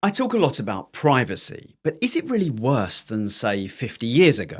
I talk a lot about privacy, but is it really worse than, say, 50 years ago?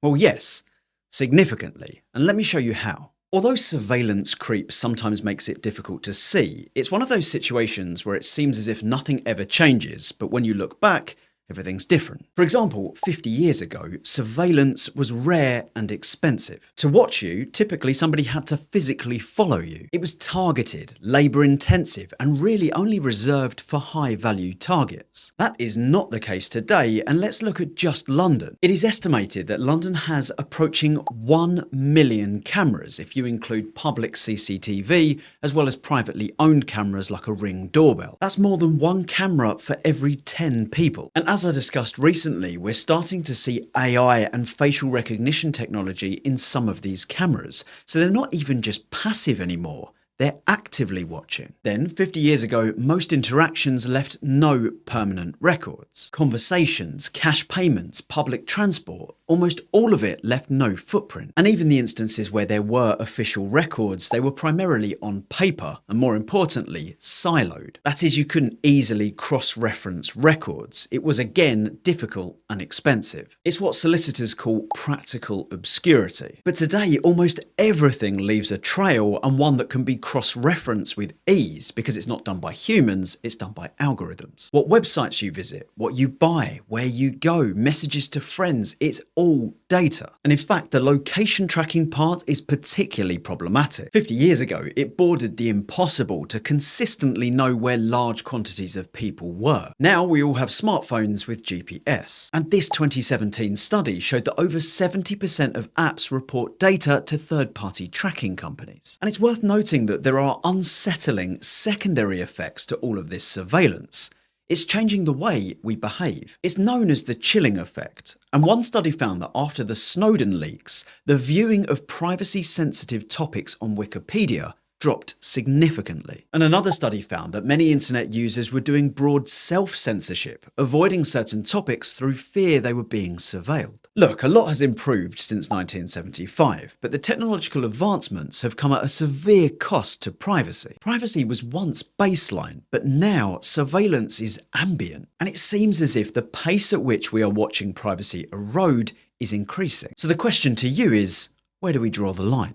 Well, yes, significantly, and let me show you how. Although surveillance creep sometimes makes it difficult to see, it's one of those situations where it seems as if nothing ever changes, but when you look back, everything's different. For example, 50 years ago, surveillance was rare and expensive. To watch you, typically somebody had to physically follow you. It was targeted, labour intensive, and really only reserved for high value targets. That is not the case today, and let's look at just London. It is estimated that London has approaching 1 million cameras if you include public CCTV, as well as privately owned cameras like a Ring doorbell. That's more than one camera for every 10 people. And as I discussed recently, we're starting to see AI and facial recognition technology in some of these cameras. So they're not even just passive anymore. They're actively watching. Then, 50 years ago, most interactions left no permanent records. Conversations, cash payments, public transport, almost all of it left no footprint. And even the instances where there were official records, they were primarily on paper and, more importantly, siloed. That is, you couldn't easily cross-reference records. It was, again, difficult and expensive. It's what solicitors call practical obscurity. But today, almost everything leaves a trail, and one that can be cross-reference with ease because it's not done by humans, it's done by algorithms. What websites you visit, what you buy, where you go, messages to friends, it's all data. And in fact, the location tracking part is particularly problematic. 50 years ago, it bordered the impossible to consistently know where large quantities of people were. Now we all have smartphones with GPS. And this 2017 study showed that over 70% of apps report data to third-party tracking companies. And it's worth noting that there are unsettling secondary effects to all of this surveillance. It's changing the way we behave. It's known as the chilling effect, and one study found that after the Snowden leaks, the viewing of privacy-sensitive topics on Wikipedia dropped significantly. And another study found that many internet users were doing broad self-censorship, avoiding certain topics through fear they were being surveilled. Look, a lot has improved since 1975, but the technological advancements have come at a severe cost to privacy. Privacy was once baseline, but now surveillance is ambient, and it seems as if the pace at which we are watching privacy erode is increasing. So the question to you is, where do we draw the line?